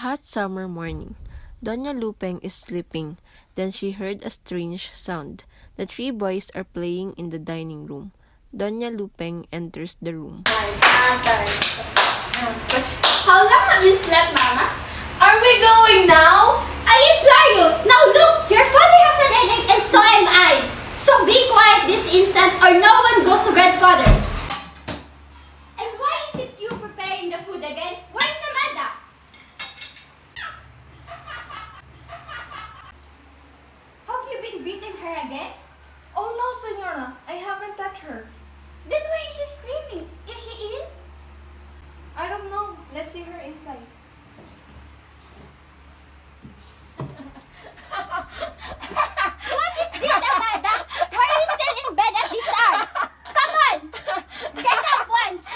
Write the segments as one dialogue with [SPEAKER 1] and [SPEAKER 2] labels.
[SPEAKER 1] hot summer morning. Doña Lupeng is sleeping. Then she heard a strange sound. The three boys are playing in the dining room. Doña Lupeng enters the room.
[SPEAKER 2] How long have you slept, Mama?
[SPEAKER 3] Are we going now?
[SPEAKER 2] I implore you! Now look! Your father has an headache and so am I! So be quiet this instant or no one goes to grandfather! And why is it you preparing the food again? Where's Amanda? Have you been beating her again?
[SPEAKER 3] Oh no, Senora. I haven't touched her.
[SPEAKER 2] Then why is she screaming? Is she ill?
[SPEAKER 3] I don't know. Let's see her inside.
[SPEAKER 2] What is this, Amanda? Why are you still in bed at this hour? Come on! Get up once!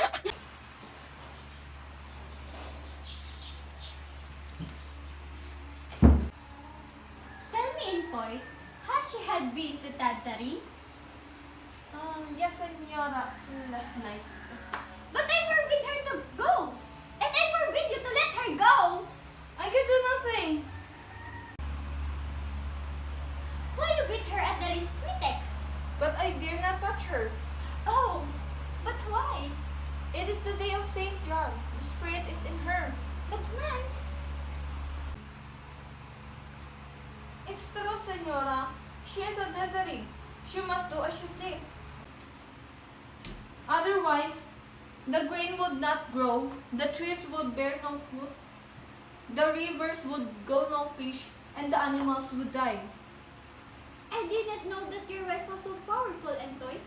[SPEAKER 2] Tell me, Intoy, has she had been to Tadtari?
[SPEAKER 3] Yes, Senora. Last night.
[SPEAKER 2] But I forbid her to go! And I forbid you to let her go!
[SPEAKER 3] I could do nothing.
[SPEAKER 2] Why you beat her at the least pretext?
[SPEAKER 3] But I dare not touch her.
[SPEAKER 2] Oh, but why?
[SPEAKER 3] It is the day of Saint John. The spirit is in her.
[SPEAKER 2] But man,
[SPEAKER 3] It's true, Senora. She is a Tadtari. She must do as she please. Otherwise, the grain would not grow, the trees would bear no fruit, the rivers would go no fish, and the animals would die.
[SPEAKER 2] I did not know that your wife was so powerful, Intoy.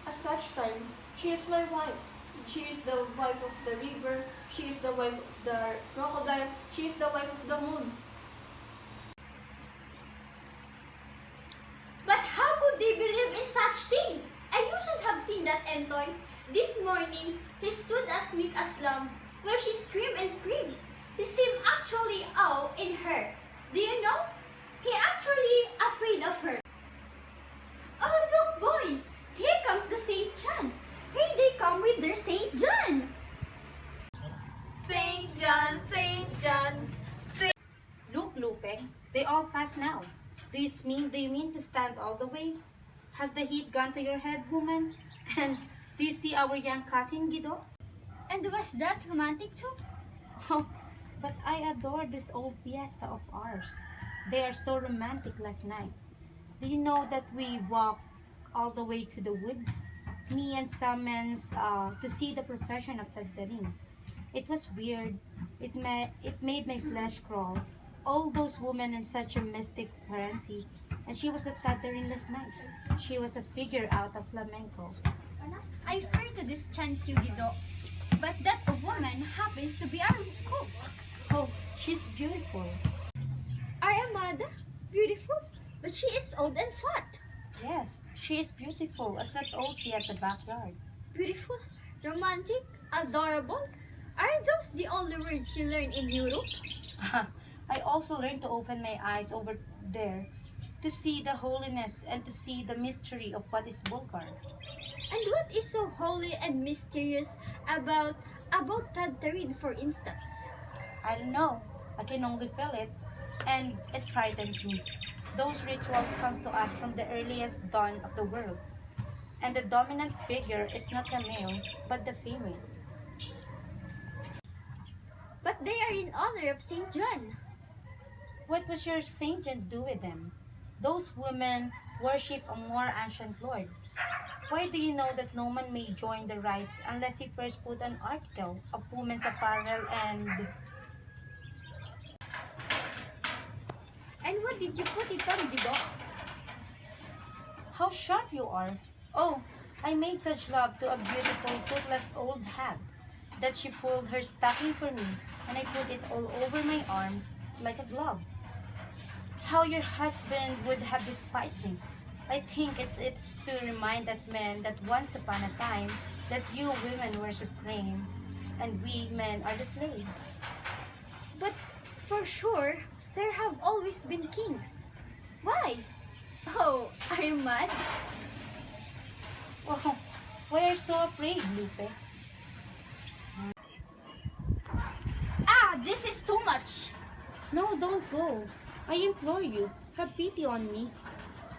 [SPEAKER 3] At such time, she is my wife. She is the wife of the river, she is the wife of the crocodile, she is the wife of the moon.
[SPEAKER 2] But how could they believe in such thing? And you should have seen that Entoy. This morning, he stood as meek as lamb, where she screamed and screamed. He seemed actually awe in her. Do you know? He actually afraid of her. Oh look, boy! Here comes the Saint John. Here they come with their Saint John.
[SPEAKER 3] Saint John, Saint John.
[SPEAKER 4] Look, Lupe, they all pass now. Do you mean to stand all the way? Has the heat gone to your head, woman? And do you see our young cousin, Guido?
[SPEAKER 2] And was that romantic too?
[SPEAKER 4] Oh, but I adore this old fiesta of ours. They are so romantic last night. Do you know that we walked all the way to the woods? Me and Summons to see the profession of Tagdaring. It was weird. It made my flesh crawl. All those women in such a mystic frenzy. And she was the Tatarin last night. She was a figure out of flamenco.
[SPEAKER 2] I fear to dischant you, Guido. But that woman happens to be our cook.
[SPEAKER 4] Oh, she's beautiful.
[SPEAKER 2] Our Amada? Beautiful? But she is old and fat.
[SPEAKER 4] Yes, she is beautiful as that old tree at the backyard.
[SPEAKER 2] Beautiful? Romantic? Adorable? Are those the only words you learn in Europe?
[SPEAKER 4] I also learned to open my eyes over there to see the holiness and to see the mystery of what is Bulgar.
[SPEAKER 2] And what is so holy and mysterious about Tadtarin, for instance?
[SPEAKER 4] I don't know. I can only feel it, and it frightens me. Those rituals comes to us from the earliest dawn of the world, and the dominant figure is not the male, but the female.
[SPEAKER 2] But they are in honor of Saint John.
[SPEAKER 4] What was your Saint John do with them? Those women worship a more ancient lord. Why do you know that no man may join the rites unless he first put an article of women's apparel and...
[SPEAKER 2] And what did you put it on, Guido?
[SPEAKER 4] How sharp you are! Oh, I made such love to a beautiful toothless old hag that she pulled her stocking for me and I put it all over my arm like a glove. How your husband would have despised me. I think it's to remind us men that once upon a time that you women were supreme and we men are the slaves.
[SPEAKER 2] But for sure, there have always been kings. Why? Oh, are you mad?
[SPEAKER 4] Oh, why are you so afraid, Lupe? No, don't go. I implore you, have pity on me.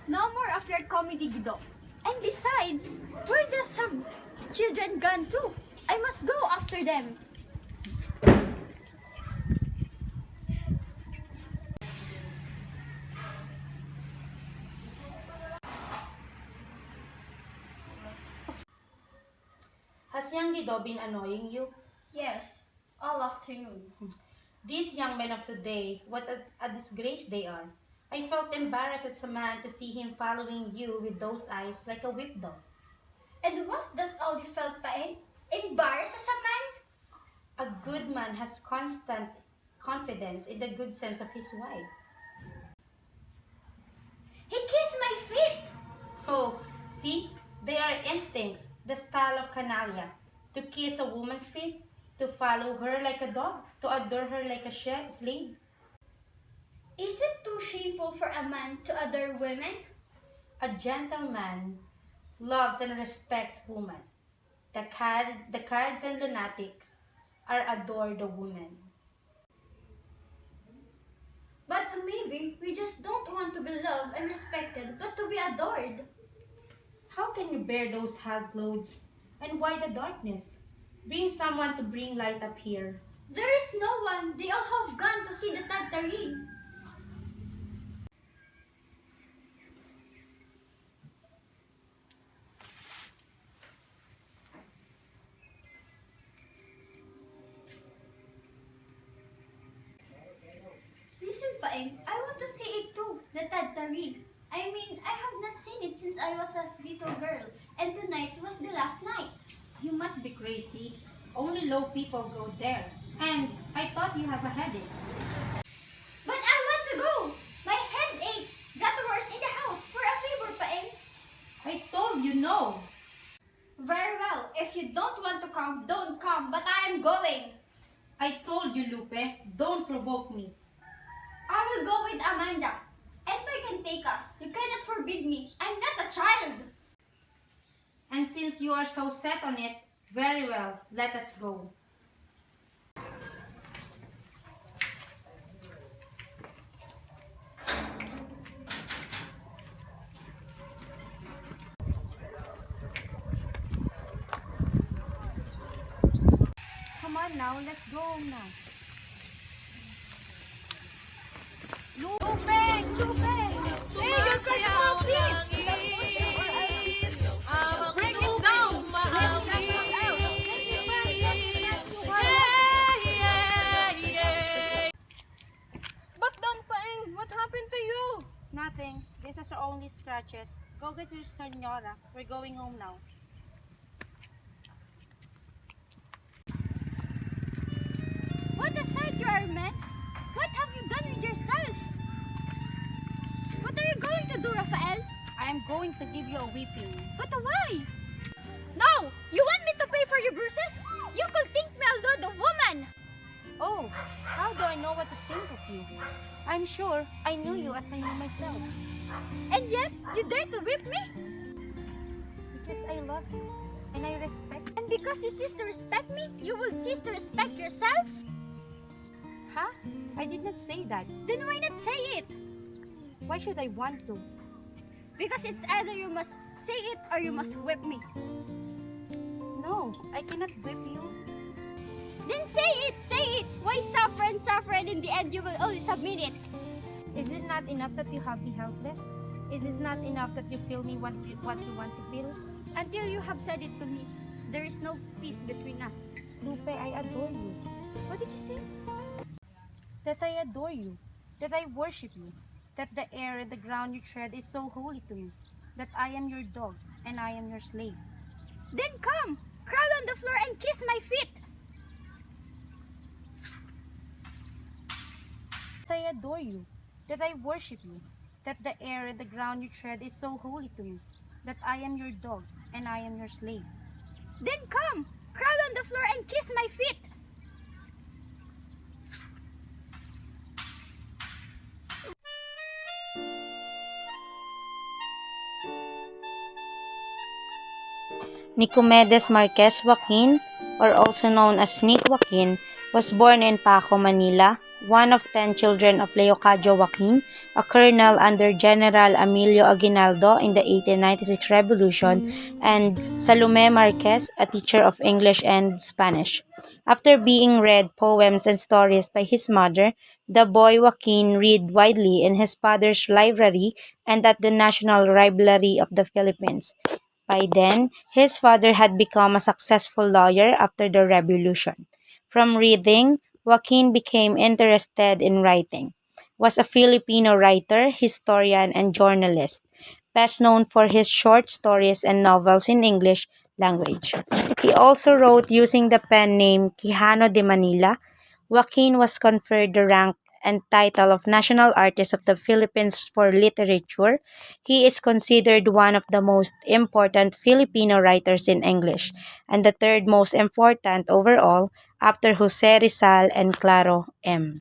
[SPEAKER 2] No more of your comedy, Guido. And besides, where does some children gone to? I must go after them.
[SPEAKER 4] Has young Guido been annoying you?
[SPEAKER 2] Yes, all afternoon.
[SPEAKER 4] These young men of today, what a disgrace they are. I felt embarrassed as a man to see him following you with those eyes like a whipdog.
[SPEAKER 2] And was that all you felt, Paeng? Embarrassed as a man?
[SPEAKER 4] A good man has constant confidence in the good sense of his wife.
[SPEAKER 2] He kissed my feet.
[SPEAKER 4] Oh, see, they are instincts, the style of canalia. To kiss a woman's feet, to follow her like a dog, to adore her like a slave.
[SPEAKER 2] Is it too shameful for a man to adore women?
[SPEAKER 4] A gentleman loves and respects woman. The cards and lunatics are adore the woman.
[SPEAKER 2] But maybe we just don't want to be loved and respected, but to be adored.
[SPEAKER 4] How can you bear those hard clothes? And why the darkness? Bring someone to bring light up here.
[SPEAKER 2] There is no one. They all have gone to see the Tagtarin. Listen, Paeng, I want to see it too, the Tagtarin. I mean, I have not seen it since I was a little girl, and tonight was the last night.
[SPEAKER 4] You must be crazy. Only low people go there. And I thought you have a headache.
[SPEAKER 2] But I want to go! My headache got worse in the house for a favor, Paeng.
[SPEAKER 4] I told you no.
[SPEAKER 2] Very well. If you don't want to come, don't come, but I am going.
[SPEAKER 4] I told you, Lupe, don't provoke me.
[SPEAKER 2] I will go with Amanda. Anybody can take us. You cannot forbid me. I'm not a child.
[SPEAKER 4] And since you are so set on it, very well, let us go.
[SPEAKER 3] Come on now, let's go home now.
[SPEAKER 2] Hey, your car please. Break it down.
[SPEAKER 3] But Don Paeng, what happened to you?
[SPEAKER 4] Nothing. These are only scratches. Go get your senora. We're going home now.
[SPEAKER 2] What a sight you are, man. What have you done with yourself? What are you going to do, Rafael?
[SPEAKER 4] I am going to give you a whipping.
[SPEAKER 2] But why? No! You want me to pay for your bruises? You could think me a lewd woman!
[SPEAKER 4] Oh, how do I know what to think of you? I'm sure I knew you as I knew myself.
[SPEAKER 2] And yet, you dare to whip me?
[SPEAKER 4] Because I love you and I respect you.
[SPEAKER 2] And because you cease to respect me, you will cease to respect yourself?
[SPEAKER 4] Huh? I did not say that.
[SPEAKER 2] Then why not say it?
[SPEAKER 4] Why should I want to?
[SPEAKER 2] Because it's either you must say it or you must whip me.
[SPEAKER 4] No, I cannot whip you.
[SPEAKER 2] Then say it! Say it! Why suffer and suffer and in the end you will only submit it?
[SPEAKER 4] Is it not enough that you have me helpless? Is it not enough that you feel me what you want to feel?
[SPEAKER 2] Until you have said it to me, there is no peace between us.
[SPEAKER 4] Lupe, I adore you.
[SPEAKER 2] What did you say?
[SPEAKER 4] That I adore you. That I worship you. That the air and the ground you tread is so holy to me. That I am your dog and I am your slave.
[SPEAKER 2] Then come! Crawl on the floor and kiss my feet!
[SPEAKER 4] That I adore you. That I worship you. That the air and the ground you tread is so holy to me. That I am your dog and I am your slave.
[SPEAKER 2] Then come! Crawl on the floor and kiss my feet!
[SPEAKER 5] Nicomedes Marquez Joaquin, or also known as Nick Joaquin,
[SPEAKER 4] was born in Paco, Manila, one of 10 children of Leocadio Joaquin, a colonel under General Emilio Aguinaldo in the 1896 Revolution, and Salome Marquez, a teacher of English and Spanish. After being read poems and stories by his mother, the boy Joaquin read widely in his father's library and at the National Library of the Philippines. By then, his father had become a successful lawyer after the revolution. From reading, Joaquin became interested in writing. Was a Filipino writer, historian, and journalist, best known for his short stories and novels in English language. He also wrote using the pen name Quijano de Manila. Joaquin was conferred the rank and title of National Artist of the Philippines for Literature. He is considered one of the most important Filipino writers in English and the third most important overall after Jose Rizal and Claro M.